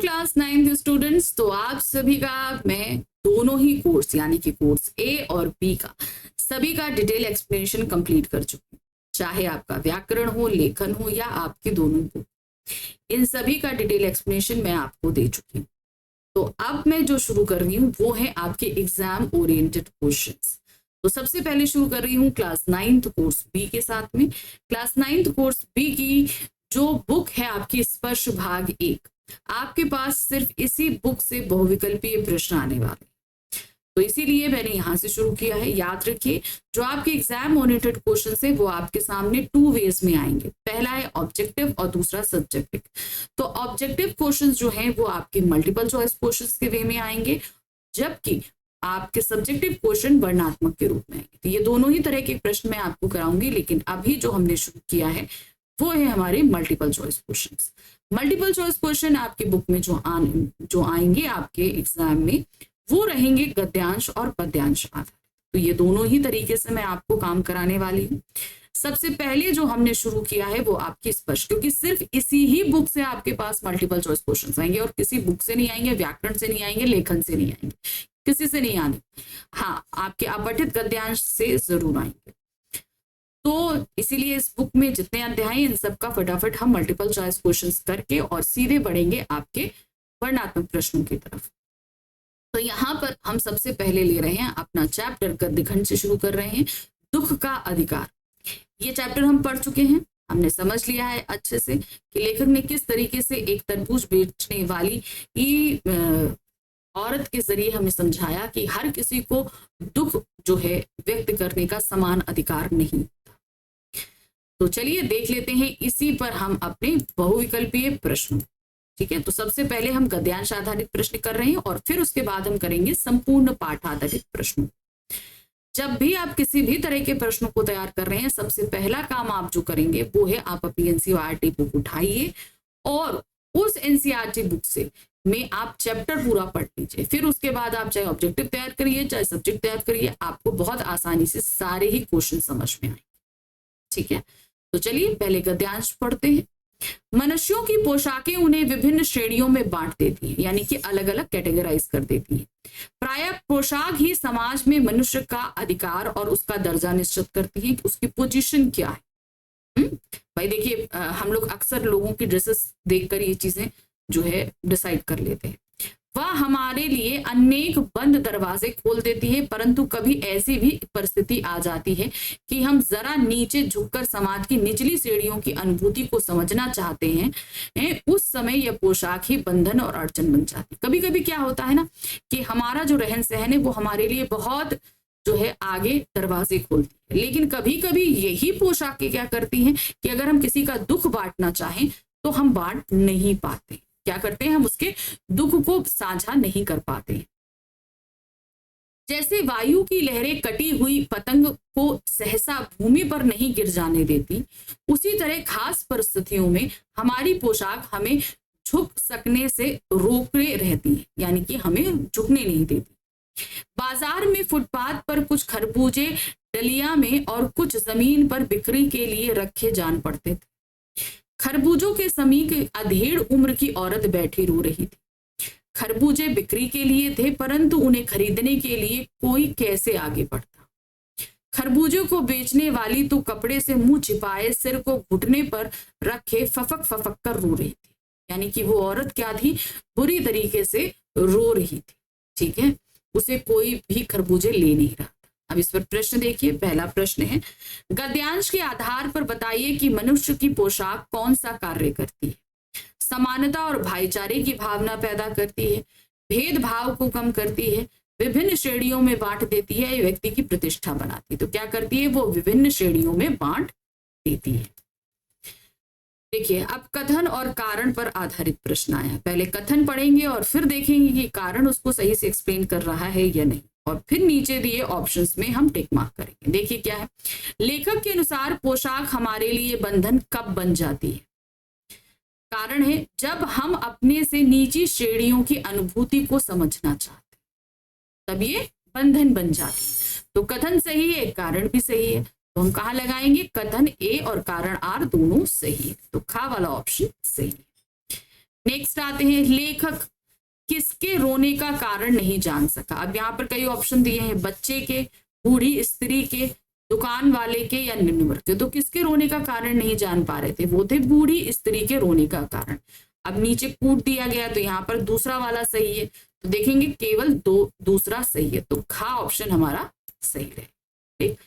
Class 9th students, तो आप सभी का मैं दोनों ही कोर्स यानी कि कोर्स ए और बी का सभी का डिटेल एक्सप्लेनेशन कंप्लीट कर चुकी हूँ। चाहे आपका व्याकरण हो, लेखन हो या आपके दोनों बुक, इन सभी का डिटेल एक्सप्लेनेशन मैं आपको दे चुकी हूँ। तो अब मैं जो शुरू कर रही हूँ वो है आपके एग्जाम ओरिएंटेड क्वेश्चंस। तो सबसे पहले शुरू कर रही हूँ क्लास 9th कोर्स बी के साथ में। क्लास 9th कोर्स बी की जो बुक है आपकी स्पर्श भाग 1, आपके पास सिर्फ इसी बुक से बहुविकल्पीय प्रश्न आने वाले, तो इसीलिए मैंने यहां से शुरू किया है। याद रखिए, जो आपके एग्जाम ओरिएंटेड क्वेश्चन है वो आपके सामने 2 वेज में आएंगे। पहला है ऑब्जेक्टिव और दूसरा सब्जेक्टिव। तो ऑब्जेक्टिव क्वेश्चन जो है वो आपके मल्टीपल चॉइस क्वेश्चन के वे में आएंगे, जबकि आपके सब्जेक्टिव क्वेश्चन वर्णनात्मक के रूप में आएंगे। तो ये दोनों ही तरह के प्रश्न मैं आपको कराऊंगी, लेकिन अभी जो हमने शुरू किया है वो है हमारे multiple choice questions. Multiple choice question आपकी बुक में जो आएंगे आपके एग्जाम में वो रहेंगे गद्यांश और पद्यांश आधारित। तो ये दोनों ही तरीके से मैं आपको काम कराने वाली हूँ। सबसे पहले जो हमने शुरू किया है वो आपकी स्पर्श, क्योंकि सिर्फ इसी ही बुक से आपके पास मल्टीपल चॉइस क्वेश्चन आएंगे और किसी बुक से नहीं आएंगे, व्याकरण से नहीं आएंगे, लेखन से नहीं आएंगे, किसी से नहीं आने। हाँ, आपके अपठित गद्यांश से जरूर आएंगे। तो इसीलिए इस बुक में जितने अध्याय इन सब का फटाफट हम मल्टीपल चॉइस क्वेश्चंस करके और सीधे बढ़ेंगे आपके वर्णनात्मक प्रश्नों की तरफ। तो यहाँ पर हम सबसे पहले ले रहे हैं अपना चैप्टर, गद्यखंड से शुरू कर रहे हैं, दुख का अधिकार। ये चैप्टर हम पढ़ चुके हैं, हमने समझ लिया है अच्छे से कि लेखक ने किस तरीके से एक तरबूज बेचने वाली औरत के जरिए हमें समझाया कि हर किसी को दुख जो है व्यक्त करने का समान अधिकार नहीं। तो चलिए देख लेते हैं इसी पर हम अपने बहुविकल्पीय प्रश्न। ठीक है, तो सबसे पहले हम गद्यांश आधारित प्रश्न कर रहे हैं और फिर उसके बाद हम करेंगे संपूर्ण पाठ आधारित प्रश्नों। जब भी आप किसी भी तरह के प्रश्नों को तैयार कर रहे हैं, सबसे पहला काम आप जो करेंगे वो है आप अपनी एनसीईआरटी बुक उठाइए और उस एनसीईआरटी बुक से में आप चैप्टर पूरा पढ़ लीजिए। फिर उसके बाद आप चाहे ऑब्जेक्टिव तैयार करिए चाहे सब्जेक्ट तैयार करिए, आपको बहुत आसानी से सारे ही क्वेश्चन समझ में आएंगे। ठीक है, तो चलिए पहले गद्यांश पढ़ते हैं। मनुष्यों की पोशाकें उन्हें विभिन्न श्रेणियों में बांट देती हैं, यानी कि अलग अलग कैटेगराइज कर देती हैं। प्रायः पोशाक ही समाज में मनुष्य का अधिकार और उसका दर्जा निश्चित करती है कि उसकी पोजीशन क्या है। भाई देखिए, हम लोग अक्सर लोगों की ड्रेसेस देखकर ये चीजें जो है डिसाइड कर लेते हैं। वह हमारे लिए अनेक बंद दरवाजे खोल देती है, परंतु कभी ऐसी भी परिस्थिति आ जाती है कि हम जरा नीचे झुककर समाज की निचली श्रेणियों की अनुभूति को समझना चाहते हैं, उस समय यह पोशाक ही बंधन और अड़चन बन जाती है। कभी कभी क्या होता है ना कि हमारा जो रहन सहन है वो हमारे लिए बहुत जो है आगे दरवाजे खोलती है, लेकिन कभी कभी यही पोशाकें क्या करती हैं कि अगर हम किसी का दुख बांटना चाहें तो हम बांट नहीं पाते। क्या करते हैं, हम उसके दुख को साझा नहीं कर पाते। जैसे वायु की लहरें कटी हुई पतंग को सहसा भूमि पर नहीं गिर जाने देती, उसी तरह खास परिस्थितियों में हमारी पोशाक हमें झुक सकने से रोके रहती है, यानी कि हमें झुकने नहीं देती। बाजार में फुटपाथ पर कुछ खरबूजे डलिया में और कुछ जमीन पर बिक्री के लिए रखे जान पड़ते थे। खरबूजों के समीप अधेड़ उम्र की औरत बैठी रो रही थी। खरबूजे बिक्री के लिए थे, परंतु उन्हें खरीदने के लिए कोई कैसे आगे बढ़ता। खरबूजों को बेचने वाली तो कपड़े से मुंह छिपाए सिर को घुटने पर रखे फफक फफक कर रो रही थी, यानी कि वो औरत क्या थी, बुरी तरीके से रो रही थी। ठीक है, उसे कोई भी खरबूजे ले नहीं रहा। अब इस पर प्रश्न देखिए। पहला प्रश्न है, गद्यांश के आधार पर बताइए कि मनुष्य की पोशाक कौन सा कार्य करती है। समानता और भाईचारे की भावना पैदा करती है, भेदभाव को कम करती है, विभिन्न श्रेणियों में बांट देती है, व्यक्ति की प्रतिष्ठा बनाती है। तो क्या करती है, वो विभिन्न श्रेणियों में बांट देती है। देखिए, अब कथन और कारण पर आधारित प्रश्न आया। पहले कथन पढ़ेंगे और फिर देखेंगे कि कारण उसको सही से एक्सप्लेन कर रहा है या नहीं, और फिर नीचे दिए ऑप्शंस में हम टिक मार्क करेंगे। देखिए क्या है, लेखक के अनुसार पोशाक हमारे लिए बंधन कब बन जाती है। कारण है जब हम अपने से नीची श्रेणियों की अनुभूति को समझना चाहते हैं, तब ये बंधन बन जाती है। तो कथन सही है, कारण भी सही है, तो हम कहाँ लगाएंगे, कथन ए और कारण आर दोनों सही है, तो खा वाला ऑप्शन सही है। नेक्स्ट आते हैं, लेखक किसके रोने का कारण नहीं जान सका। अब यहाँ पर कई ऑप्शन दिए हैं, बच्चे के, बूढ़ी स्त्री के, दुकान वाले के या निम्न वर्ग के। तो किसके रोने का कारण नहीं जान पा रहे थे, वो थे बूढ़ी स्त्री के रोने का कारण। अब नीचे कूट दिया गया तो यहाँ पर दूसरा वाला सही है, तो देखेंगे केवल दूसरा सही है, तो खा ऑप्शन हमारा सही रहे। ठीक,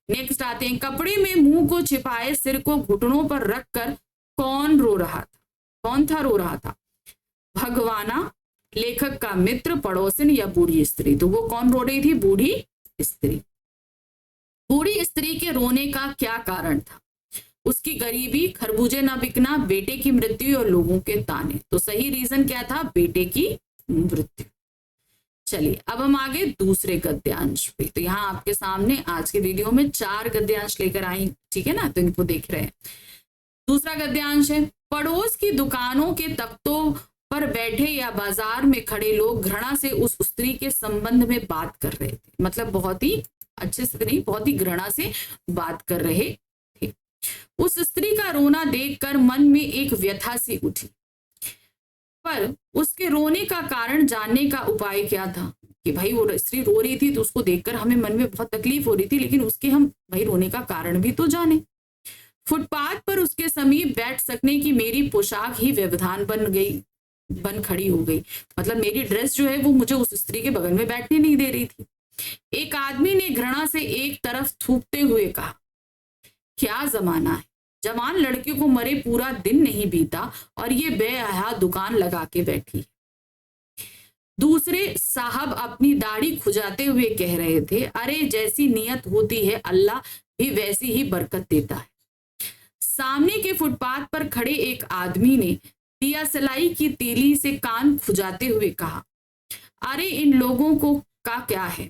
नेक्स्ट आते हैं, कपड़े में मुंह को छिपाए सिर को घुटनों पर रखकर कौन रो रहा था। कौन था रो रहा था, भगवाना, लेखक का मित्र, पड़ोसन या बूढ़ी स्त्री। तो वो कौन रो रही थी, बूढ़ी स्त्री। बूढ़ी स्त्री के रोने का क्या कारण था, उसकी गरीबी, खरबूजे ना बिकना, बेटे की मृत्यु और लोगों के ताने। तो सही रीजन क्या था, बेटे की मृत्यु। चलिए अब हम आगे दूसरे गद्यांश पे। तो यहाँ आपके सामने आज के वीडियो में 4 गद्यांश लेकर आई, ठीक है ना, तो इनको देख रहे हैं। दूसरा गद्यांश है, पड़ोस की दुकानों के तख्तों पर बैठे या बाजार में खड़े लोग घृणा से उस स्त्री के संबंध में बात कर रहे थे। मतलब बहुत ही अच्छे से नहीं, बहुत ही घृणा से बात कर रहे थे। उस स्त्री का रोना देखकर मन में एक व्यथा सी उठी, पर उसके रोने का कारण जानने का उपाय क्या था। कि भाई वो स्त्री रो रही थी तो उसको देखकर हमें मन में बहुत तकलीफ हो रही थी, लेकिन उसके हम भाई रोने का कारण भी तो जाने। फुटपाथ पर उसके समीप बैठ सकने की मेरी पोशाक ही व्यवधान बन खड़ी हो गई। मतलब मेरी ड्रेस जो है वो मुझे उस स्त्री के बगल में बैठने नहीं दे रही थी। एक आदमी ने घृणा से एक तरफ थूकते हुए कहा, क्या जमाना है, जवान लड़के को मरे पूरा दिन नहीं बीता और ये बेहया दुकान लगा के बैठी। दूसरे साहब अपनी दाढ़ी खुजाते हुए कह रहे थे, अरे जैसी नियत होती है अल्लाह भी वैसी ही बरकत देता है। सामने के फुटपाथ पर खड़े एक आदमी ने दिया सलाई की तीली से कान खुजाते हुए कहा, अरे इन लोगों को का क्या है,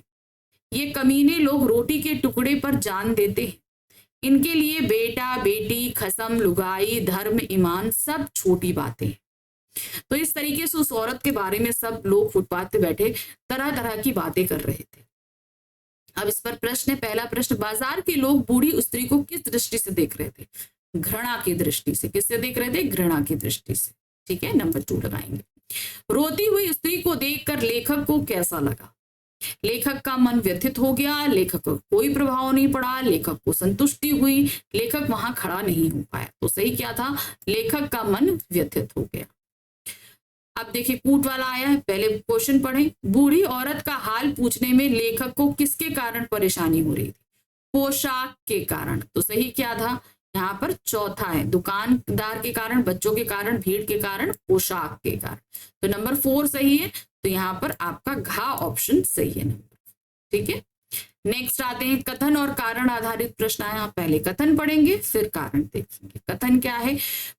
ये कमीने लोग रोटी के टुकड़े पर जान देते हैं। इनके लिए बेटा बेटी, खसम, लुगाई, धर्म, ईमान सब छोटी बातें। तो इस तरीके से उस औरत के बारे में सब लोग फुटपाथ पे बैठे तरह तरह की बातें कर रहे थे। अब इस पर प्रश्न है, पहला प्रश्न, बाजार के लोग बूढ़ी स्त्री को किस दृष्टि से देख रहे थे, घृणा की दृष्टि से। किससे देख रहे थे, घृणा की दृष्टि से। ठीक है, नंबर 2 लगाएंगे। रोती हुई स्त्री को देखकर लेखक को कैसा लगा। लेखक का मन व्यथित हो गया, लेखक को कोई प्रभाव नहीं पड़ा, लेखक को संतुष्टि हुई, लेखक वहां खड़ा नहीं हो पाया। तो सही क्या था, लेखक का मन व्यथित हो गया। अब देखिए कूट वाला आया है, पहले क्वेश्चन पढ़े। बूढ़ी औरत का हाल पूछने में लेखक को किसके कारण परेशानी हो रही थी, पोशाक के कारण। तो सही क्या था, यहाँ पर चौथा है, दुकानदार के कारण, बच्चों के कारण, भीड़ के कारण, पोशाक के कारण। तो नंबर 4 सही है, तो यहाँ पर आपका घा ऑप्शन सही है नंबर। ठीक है, नेक्स्ट आते हैं, कथन और कारण आधारित प्रश्न आया। पहले कथन पढ़ेंगे फिर कारण देखेंगे। कथन क्या है,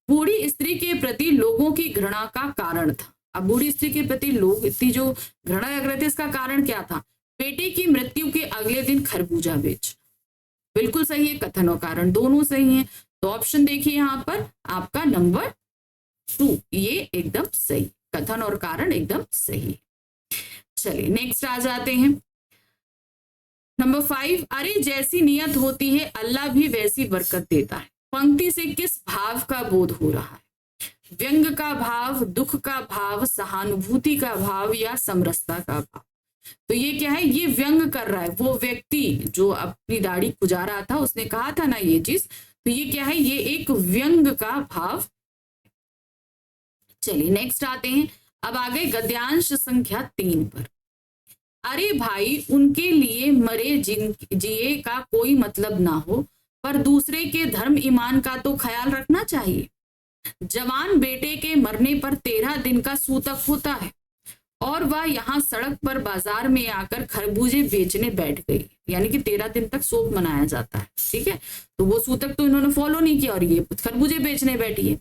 बूढ़ी स्त्री के प्रति लोगों की घृणा का कारण था। अब बूढ़ी स्त्री के प्रति लोग इतनी जो घृणा रख रहे थे, इसका कारण क्या था, बेटे की मृत्यु के अगले दिन खरबूजा बेच। बिल्कुल सही है, कथन और कारण दोनों सही हैं। तो ऑप्शन देखिए यहाँ पर आपका नंबर 2, ये एकदम सही, कथन और कारण एकदम सही। चलिए नेक्स्ट आ जाते हैं, नंबर 5, अरे जैसी नियत होती है अल्लाह भी वैसी बरकत देता है। पंक्ति से किस भाव का बोध हो रहा है, व्यंग का भाव, दुख का भाव, सहानुभूति का भाव या समरसता का भाव। तो ये क्या है, ये व्यंग कर रहा है, वो व्यक्ति जो अपनी दाढ़ी खुजा रहा था उसने कहा था ना ये चीज, तो ये क्या है, ये एक व्यंग का भाव। चलिए नेक्स्ट आते हैं, अब आगे गद्यांश संख्या 3 पर। अरे भाई उनके लिए मरे जिए का कोई मतलब ना हो, पर दूसरे के धर्म ईमान का तो ख्याल रखना चाहिए। जवान बेटे के मरने पर 13 दिन का सूतक होता है और वह यहाँ सड़क पर बाजार में आकर खरबूजे बेचने बैठ गई, यानी कि 13 दिन तक शोक मनाया जाता है। ठीक है, तो वो सूतक तो इन्होंने फॉलो नहीं किया और ये खरबूजे बेचने बैठी है।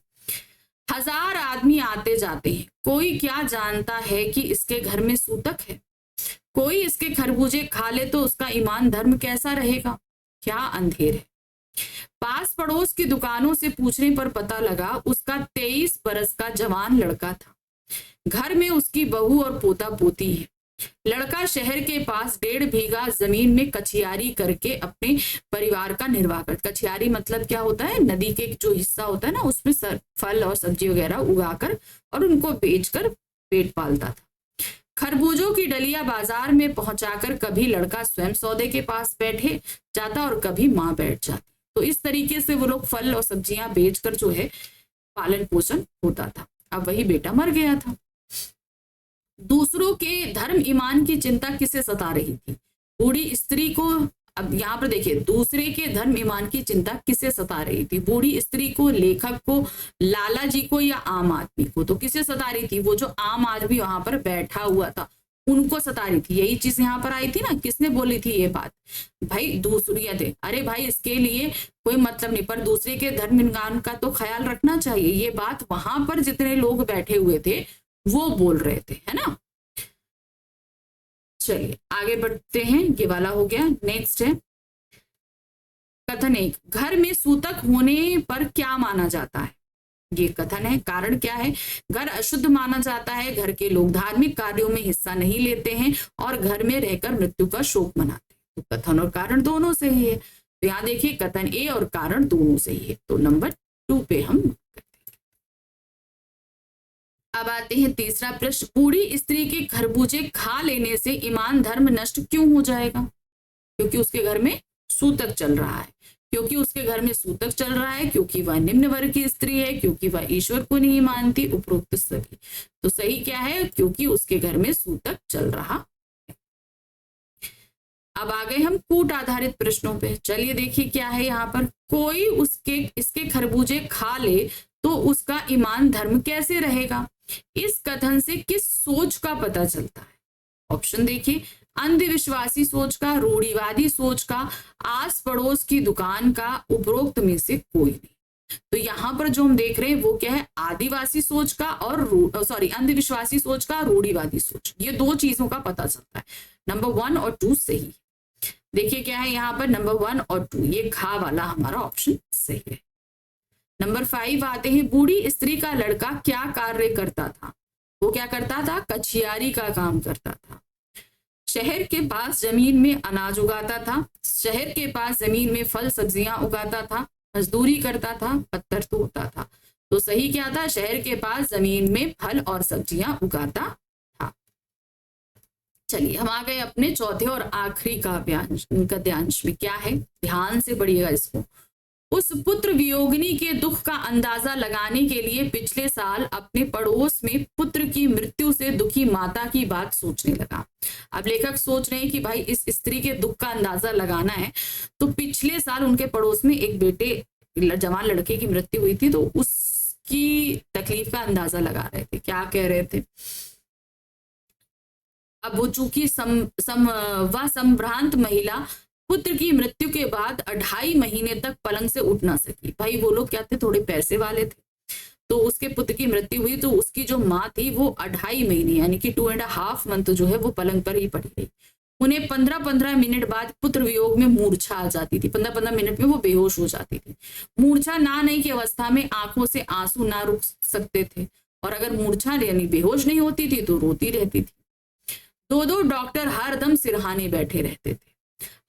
1000 आदमी आते जाते हैं, कोई क्या जानता है कि इसके घर में सूतक है। कोई इसके खरबूजे खा ले तो उसका ईमान धर्म कैसा रहेगा, क्या अंधेर है। पास पड़ोस की दुकानों से पूछने पर पता लगा उसका 23 बरस का जवान लड़का था। घर में उसकी बहू और पोता पोती है। लड़का शहर के पास 1.5 बीघा जमीन में कछियारी करके अपने परिवार का निर्वाह करता। कछियारी मतलब क्या होता है, नदी के जो हिस्सा होता है ना, उसमें फल और सब्जी वगैरह उगाकर और उनको बेचकर पेट पालता था। खरबूजों की डलिया बाजार में पहुंचाकर कभी लड़का स्वयं सौदे के पास बैठे जाता और कभी माँ बैठ जाती। तो इस तरीके से वो लोग फल और सब्जियां बेचकर जो है पालन पोषण होता था। अब वही बेटा मर गया था। दूसरों के धर्म ईमान की चिंता किसे सता रही थी? बूढ़ी स्त्री को। अब यहाँ पर देखिए, दूसरे के धर्म ईमान की चिंता किसे सता रही थी? बूढ़ी स्त्री को, लेखक को, लाला जी को या आम आदमी को? तो किसे सता रही थी? वो जो आम आदमी वहां पर बैठा हुआ था उनको सता रही थी। यही चीज यहाँ पर आई थी ना। किसने बोली थी ये बात? भाई दूसरी थे। अरे भाई इसके लिए कोई मतलब नहीं, पर दूसरे के धर्म ईमान का तो ख्याल रखना चाहिए। ये बात वहां पर जितने लोग बैठे हुए थे वो बोल रहे थे, है ना। चलिए आगे बढ़ते हैं। ये वाला हो गया। नेक्स्ट है कथन 1, घर में सूतक होने पर क्या माना जाता है? ये कथन है। कारण क्या है? घर अशुद्ध माना जाता है, घर के लोग धार्मिक कार्यों में हिस्सा नहीं लेते हैं और घर में रहकर मृत्यु का शोक मनाते हैं। तो कथन और कारण दोनों सही है। तो यहाँ देखिए कथन ए और कारण दोनों सही है। तो नंबर 2 पे हम करते हैं। अब आते हैं तीसरा प्रश्न। बूढ़ी स्त्री के खरबूजे खा लेने से ईमान धर्म नष्ट क्यों हो जाएगा? क्योंकि उसके घर में सूतक चल रहा है। क्योंकि उसके घर में सूतक चल रहा है, क्योंकि वह निम्न वर्ग की स्त्री है, क्योंकि वह ईश्वर को नहीं मानती, उपरोक्त सभी। तो सही क्या है? क्योंकि उसके घर में सूतक चल रहा है। अब आ गए हम कूट आधारित प्रश्नों पे। चलिए देखिए क्या है यहाँ पर। कोई इसके खरबूजे खा ले तो उसका ईमान धर्म कैसे रहेगा? इस कथन से किस सोच का पता चलता है? ऑप्शन देखिए। अंधविश्वासी सोच का, रूढ़िवादी सोच का, आस पड़ोस की दुकान का, उपरोक्त में से कोई नहीं। तो यहाँ पर जो हम देख रहे हैं वो क्या है? आदिवासी सोच का और अंधविश्वासी सोच का, रूढ़िवादी सोच। ये 2 चीजों का पता चलता है। नंबर 1 और 2 सही। देखिए क्या है यहाँ पर, नंबर 1 और 2, ये खा वाला हमारा ऑप्शन सही है। नंबर 5 आते हैं। बूढ़ी स्त्री का लड़का क्या कार्य करता था? वो क्या करता था? कछियारी का काम करता था। शहर के पास जमीन में अनाज उगाता था। शहर के पास जमीन में फल सब्जियां उगाता था। मजदूरी करता था, पत्थर तोड़ता था। तो सही क्या था? शहर के पास जमीन में फल और सब्जियां उगाता था। चलिए हम आ गए अपने चौथे और आखिरी गद्यांश में। क्या है? ध्यान से पढ़िएगा इसको। उस पुत्र वियोगिनी के दुख का अंदाजा लगाने के लिए पिछले साल अपने पड़ोस में पुत्र की मृत्यु से दुखी माता की बात सोचने लगा। अब लेखक सोच रहे हैं कि भाई इस स्त्री के दुख का अंदाजा लगाना है, तो पिछले साल उनके पड़ोस में एक जवान लड़के की मृत्यु हुई थी, तो उसकी तकलीफ का अंदाजा लगा रहे थे। क्या कह रहे थे? अब वो चूंकि संभ्रांत महिला पुत्र की मृत्यु के बाद 2.5 महीने तक पलंग से उठ ना सकी। भाई वो लोग क्या थे? थोड़े पैसे वाले थे। तो उसके पुत्र की मृत्यु हुई तो उसकी जो माँ थी वो 2.5 महीने यानी कि 2.5 मंथ जो है वो पलंग पर ही पड़ी रही। उन्हें 15-15 मिनट बाद पुत्र वियोग में मूर्छा आ जाती थी। 15-15 मिनट में वो बेहोश हो जाती थी। मूर्छा ना नहीं की अवस्था में आंखों से आंसू ना रुक सकते थे, और अगर मूर्छा यानी बेहोश नहीं होती थी तो रोती रहती थी। 2 डॉक्टर हर दम सिरहाने बैठे रहते थे।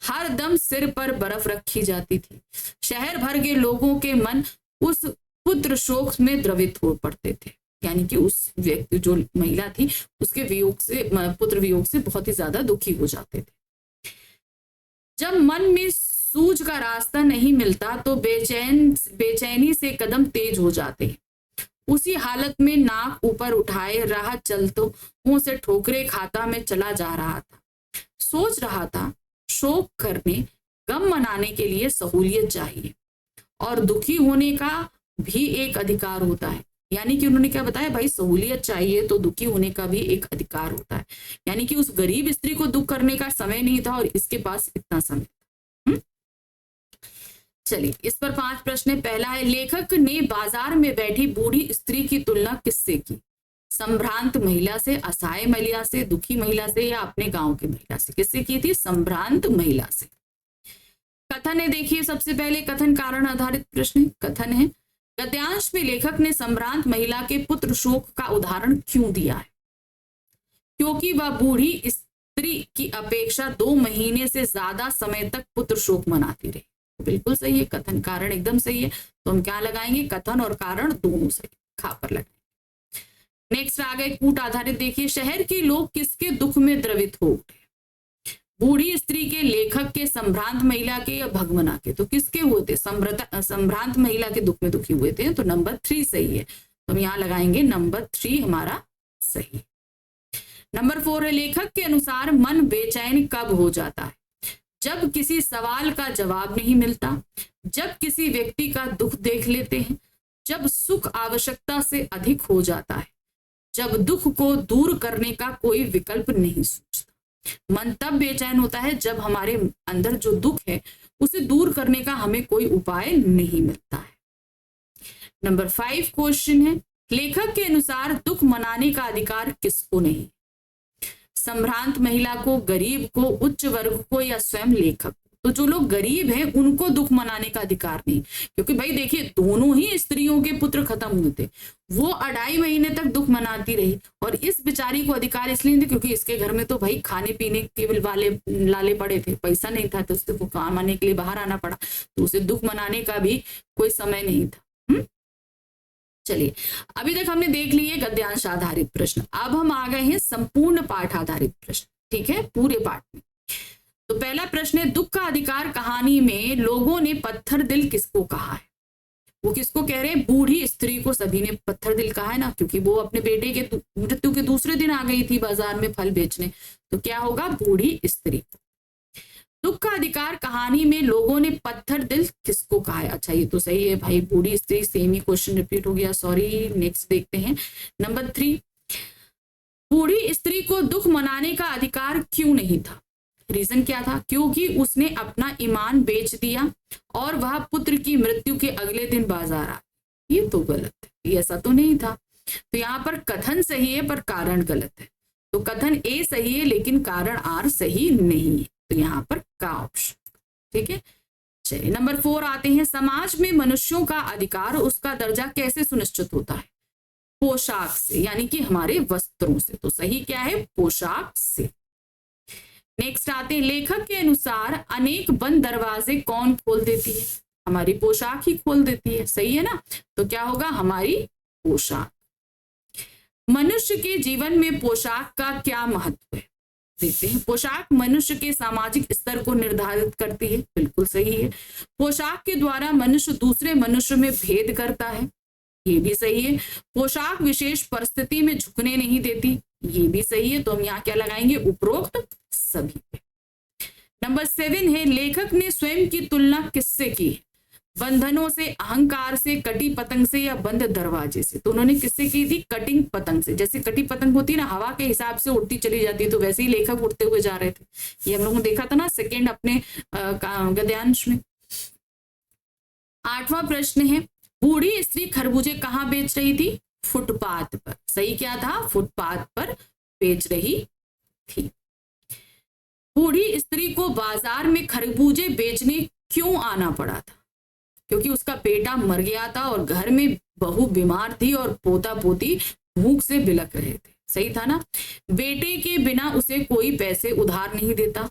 हर दम सिर पर बर्फ रखी जाती थी। शहर भर के लोगों के मन उस पुत्र शोक में द्रवित हो पड़ते थे। यानी कि उस व्यक्ति जो महिला थी उसके वियोग से, पुत्र वियोग से बहुत ही ज्यादा दुखी हो जाते थे। जब मन में सूझ का रास्ता नहीं मिलता तो बेचैनी से कदम तेज हो जाते हैं। उसी हालत में नाक ऊपर उठाए राह चलतों से ठोकरे खाता में चला जा रहा था। सोच रहा था शोक करने, गम मनाने के लिए सहूलियत चाहिए और दुखी होने का भी एक अधिकार होता है। यानी कि उन्होंने क्या बताया? भाई सहूलियत चाहिए तो दुखी होने का भी एक अधिकार होता है। यानी कि उस गरीब स्त्री को दुख करने का समय नहीं था और इसके पास इतना समय था। चलिए इस पर 5 प्रश्न है। पहला है, लेखक ने बाजार में बैठी बूढ़ी स्त्री की तुलना किससे की? संभ्रांत महिला से, असहाय महिला से, दुखी महिला से, या अपने गांव की महिला से? किससे की थी? संभ्रांत महिला से। कथन है, देखिए सबसे पहले कथन कारण आधारित प्रश्न। कथन है, गद्यांश में लेखक ने संभ्रांत महिला के पुत्र शोक का उदाहरण क्यों दिया है? क्योंकि वह बूढ़ी स्त्री की अपेक्षा 2 महीने से ज्यादा समय तक पुत्र शोक मनाती रही। बिल्कुल सही है, कथन कारण एकदम सही है। तो हम क्या लगाएंगे, कथन और कारण दोनों सही, खा पर लगाएंगे। नेक्स्ट आ गए कूट आधारित। देखिए, शहर के लोग किसके दुख में द्रवित हो उठे? बूढ़ी स्त्री के, लेखक के, संभ्रांत महिला के या भगमना के? तो किसके हुए थे? संभ्रांत महिला के दुख में दुखी हुए थे। तो नंबर 3 सही है। तो हम यहाँ लगाएंगे नंबर 3 हमारा सही। नंबर 4 है, लेखक के अनुसार मन बेचैन कब हो जाता है? जब किसी सवाल का जवाब नहीं मिलता, जब किसी व्यक्ति का दुख देख लेते हैं, जब सुख आवश्यकता से अधिक हो जाता है, जब दुख को दूर करने का कोई विकल्प नहीं सूझता। मन तब बेचैन होता है जब हमारे अंदर जो दुख है उसे दूर करने का हमें कोई उपाय नहीं मिलता है। नंबर 5 क्वेश्चन है, लेखक के अनुसार दुख मनाने का अधिकार किसको नहीं? संभ्रांत महिला को, गरीब को, उच्च वर्ग को या स्वयं लेखक? तो जो लोग गरीब हैं उनको दुख मनाने का अधिकार नहीं, क्योंकि भाई देखिए दोनों ही स्त्रियों के पुत्र खत्म हुए थे, वो 2.5 महीने तक दुख मनाती रही, और इस बेचारी को अधिकार इसलिए नहीं क्योंकि इसके घर में तो भाई खाने पीने के वाले लाले पड़े थे, पैसा नहीं था, तो उसको कमाने के लिए बाहर आना पड़ा, तो उसे दुख मनाने का भी कोई समय नहीं था। चलिए, अभी तक हमने देख लिए गद्यांश आधारित प्रश्न, अब हम आ गए हैं संपूर्ण पाठ आधारित प्रश्न। ठीक है, पूरे पाठ में। तो पहला प्रश्न है, दुख का अधिकार कहानी में लोगों ने पत्थर दिल किसको कहा है? वो किसको कह रहे हैं? बूढ़ी स्त्री को सभी ने पत्थर दिल कहा है ना, क्योंकि वो अपने बेटे के मृत्यु के दूसरे दिन आ गई थी बाजार में फल बेचने। तो क्या होगा? बूढ़ी स्त्री को। दुख का अधिकार कहानी में लोगों ने पत्थर दिल किसको कहा है? अच्छा, ये तो सही है भाई, बूढ़ी स्त्री, सेम ही क्वेश्चन रिपीट हो गया, सॉरी। नेक्स्ट देखते हैं नंबर 3, बूढ़ी स्त्री को दुख मनाने का अधिकार क्यों नहीं था? रीजन क्या था? क्योंकि उसने अपना ईमान बेच दिया और वह पुत्र की मृत्यु के अगले दिन बाजार आ। ये तो गलत है, ये ऐसा तो नहीं था। तो यहाँ पर कथन सही है पर कारण गलत है। तो कथन ए सही है लेकिन कारण आर सही नहीं है, तो यहाँ पर का ऑप्शन। ठीक है, चलिए नंबर 4 आते हैं, समाज में मनुष्यों का अधिकार, उसका दर्जा कैसे सुनिश्चित होता है? पोशाक से, यानी कि हमारे वस्त्रों से। तो सही क्या है? पोशाक से। नेक्स्ट आते हैं, लेखक के अनुसार अनेक बंद दरवाजे कौन खोल देती है? हमारी पोशाक ही खोल देती है। सही है ना? तो क्या होगा? हमारी पोशाक। मनुष्य के जीवन में पोशाक का क्या महत्व है? देखते हैं। पोशाक मनुष्य के सामाजिक स्तर को निर्धारित करती है। बिल्कुल सही है। पोशाक के द्वारा मनुष्य दूसरे मनुष्य में भेद करता है। ये भी सही है। पोशाक विशेष परिस्थिति में झुकने नहीं देती। ये भी सही है। तो हम यहाँ क्या लगाएंगे? उपरोक्त सभी पे। नंबर 7 है, लेखक ने स्वयं की तुलना किससे की है? बंधनों से, अहंकार से, कटी पतंग से या बंद दरवाजे से? तो उन्होंने किससे की थी? कटिंग पतंग से। जैसे कटी पतंग होती है ना, हवा के हिसाब से उड़ती चली जाती है, तो वैसे ही लेखक उड़ते हुए जा रहे थे। ये हम लोगों ने देखा था ना सेकेंड अपने गद्यांश में। 8वां प्रश्न है, बूढ़ी स्त्री खरबूजे कहाँ बेच रही थी? फुटपाथ पर। सही क्या था? फुटपाथ पर बेच रही थी। बूढ़ी स्त्री को बाजार में खरबूजे बेचने क्यों आना पड़ा था? क्योंकि उसका बेटा मर गया था और घर में बहू बीमार थी और पोता पोती भूख से बिलख रहे थे। सही था ना? बेटे के बिना उसे कोई पैसे उधार नहीं देता,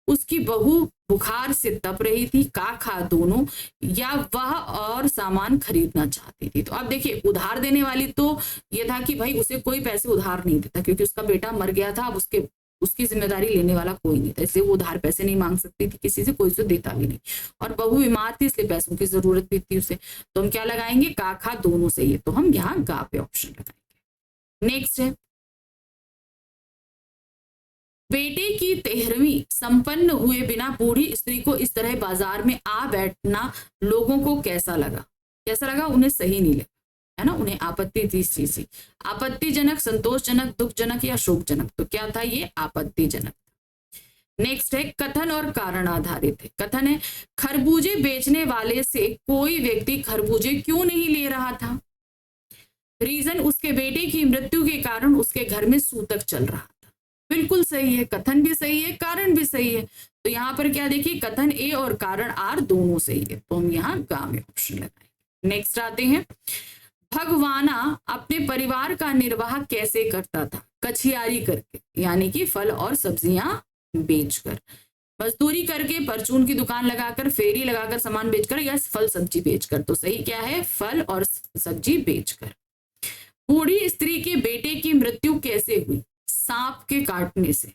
उसकी बहू बुखार से तप रही थी, का खा दोनों, या वह और सामान खरीदना चाहती थी। तो अब देखिए, उधार देने वाली तो ये था कि भाई उसे कोई पैसे उधार नहीं देता क्योंकि उसका बेटा मर गया था। अब उसकी जिम्मेदारी लेने वाला कोई नहीं था, इसलिए वो उधार पैसे नहीं मांग सकती थी किसी से, कोई उसे देता भी नहीं। और बहू बीमार थी इसलिए पैसों की जरूरत भी थी उसे। तो हम क्या लगाएंगे? का खा दोनों सही है, तो हम यहाँ गा पे ऑप्शन लगाएंगे। नेक्स्ट है, बेटे की 13वीं संपन्न हुए बिना बूढ़ी स्त्री को इस तरह बाजार में आ बैठना लोगों को कैसा लगा? कैसा लगा? उन्हें सही नहीं लगा, है ना? उन्हें आपत्ति थी इस चीज से। आपत्तिजनक, संतोषजनक, दुखजनक या शोकजनक? तो क्या था? ये आपत्तिजनक। नेक्स्ट है, कथन और कारण आधारित है। कथन है, खरबूजे बेचने वाले से कोई व्यक्ति खरबूजे क्यों नहीं ले रहा था? रीजन, उसके बेटे की मृत्यु के कारण उसके घर में सूतक चल रहा था। बिल्कुल सही है, कथन भी सही है, कारण भी सही है। तो यहाँ पर क्या देखिए, कथन ए और कारण आर दोनों सही है, तो हम यहाँ गा में ऑप्शन लगाएंगे। नेक्स्ट आते हैं, भगवाना अपने परिवार का निर्वाह कैसे करता था? कछियारी करके यानी कि फल और सब्जियां बेचकर, मजदूरी करके, परचून की दुकान लगाकर, फेरी लगाकर सामान बेचकर, या फल सब्जी बेचकर। तो सही क्या है? फल और सब्जी बेचकर। बूढ़ी स्त्री के बेटे की मृत्यु कैसे हुई? सांप के काटने से,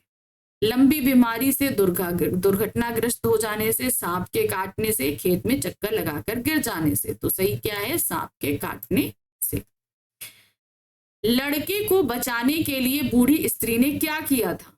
लंबी बीमारी से, दुर्घटनाग्रस्त हो जाने से, सांप के काटने से, खेत में चक्कर लगाकर गिर जाने से। तो सही क्या है? सांप के काटने से। लड़के को बचाने के लिए बूढ़ी स्त्री ने क्या किया था?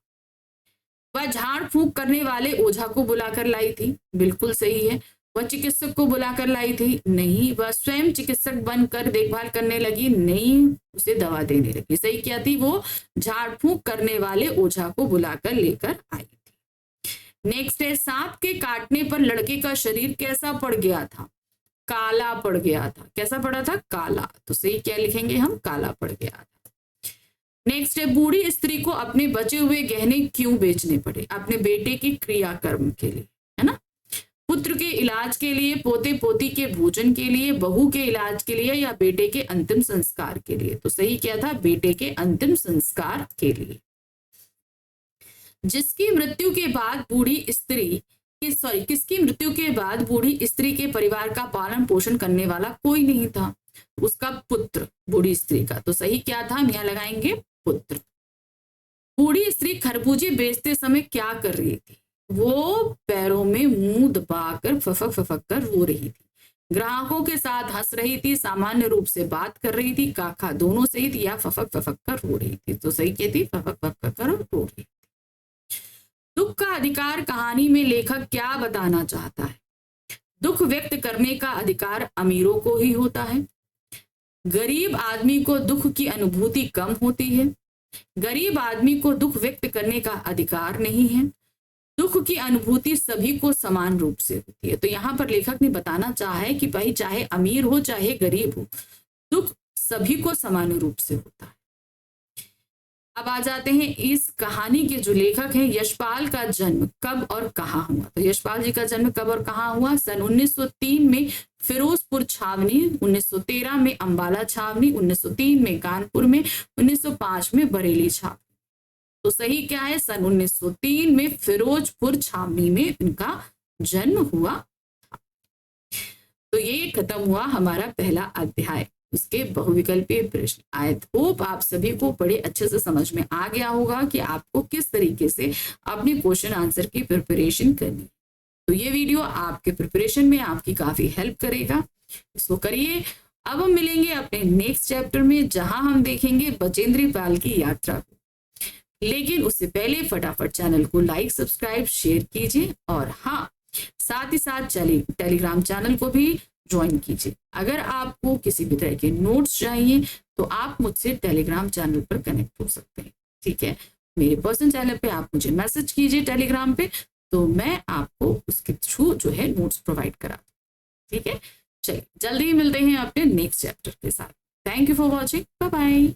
वह झाड़ फूंक करने वाले ओझा को बुलाकर लाई थी, बिल्कुल सही है। वह चिकित्सक को बुलाकर लाई थी, नहीं। वह स्वयं चिकित्सक बनकर देखभाल करने लगी, नहीं। उसे दवा देने लगी, सही क्या थी? वो झाड़ फूंक करने वाले ओझा को बुलाकर लेकर आई थी। नेक्स्ट है, सांप के काटने पर लड़के का शरीर कैसा पड़ गया था? काला पड़ गया था। कैसा पड़ा था? काला। तो सही क्या लिखेंगे हम? काला पड़ गया था। नेक्स्ट है, बूढ़ी स्त्री को अपने बचे हुए गहने क्यों बेचने पड़े? अपने बेटे के क्रियाकर्म के लिए, है ना, पुत्र के इलाज के लिए, पोते पोती के भोजन के लिए, बहू के इलाज के लिए, या बेटे के अंतिम संस्कार के लिए। तो सही क्या था? बेटे के अंतिम संस्कार के लिए। जिसकी मृत्यु के बाद बूढ़ी स्त्री किसकी मृत्यु के बाद बूढ़ी स्त्री के परिवार का पालन पोषण करने वाला कोई नहीं था? उसका पुत्र, बूढ़ी स्त्री का। तो सही क्या था? हम यहाँ लगाएंगे पुत्र। बूढ़ी स्त्री खरबूजे बेचते समय क्या कर रही थी? वो पैरों में मुंह दबाकर फफक फफक कर रो रही थी, ग्राहकों के साथ हंस रही थी, सामान्य रूप से बात कर रही थी, काका दोनों सही थी, या फफक फफक कर रो रही थी। तो सही क्या थी? फफक फफक कर रो रही थी। दुख का अधिकार कहानी में लेखक क्या बताना चाहता है? दुख व्यक्त करने का अधिकार अमीरों को ही होता है, गरीब आदमी को दुख की अनुभूति कम होती है, गरीब आदमी को दुख व्यक्त करने का अधिकार नहीं है, दुख की अनुभूति सभी को समान रूप से होती है। तो यहाँ पर लेखक ने बताना चाहा है कि भाई चाहे अमीर हो चाहे गरीब हो, दुख सभी को समान रूप से होता है। अब आ जाते हैं इस कहानी के जो लेखक हैं, यशपाल का जन्म कब और कहाँ हुआ? तो यशपाल जी का जन्म कब और कहाँ हुआ? सन 1903 में फिरोजपुर छावनी, 1913 में अंबाला छावनी, 1903 में कानपुर में, 1905 में बरेली छावनी। तो सही क्या है? सन 1903 में फिरोजपुर छावनी में इनका जन्म हुआ। तो ये खत्म हुआ हमारा पहला अध्याय, उसके बहुविकल्पीय प्रश्न। आई होप आप सभी को बड़े अच्छे से समझ में आ गया होगा कि आपको किस तरीके से अपने क्वेश्चन आंसर की प्रिपरेशन करनी। तो ये वीडियो आपके प्रिपरेशन में आपकी काफी हेल्प करेगा, इसको करिए। अब हम मिलेंगे अपने नेक्स्ट चैप्टर में, जहां हम देखेंगे बचेंद्री पाल की यात्रा को। लेकिन उससे पहले फटाफट चैनल को लाइक, सब्सक्राइब, शेयर कीजिए, और हाँ, साथ ही साथ टेलीग्राम चैनल को भी ज्वाइन कीजिए। अगर आपको किसी भी तरह के नोट्स चाहिए तो आप मुझसे टेलीग्राम चैनल पर कनेक्ट हो सकते हैं, ठीक है। मेरे पर्सनल चैनल पे आप मुझे मैसेज कीजिए टेलीग्राम पे, तो मैं आपको उसके थ्रू जो है नोट्स प्रोवाइड करा दूँ, ठीक है। चलिए, जल्दी ही मिलते हैं अपने नेक्स्ट चैप्टर के साथ। Thank you for watching, bye bye.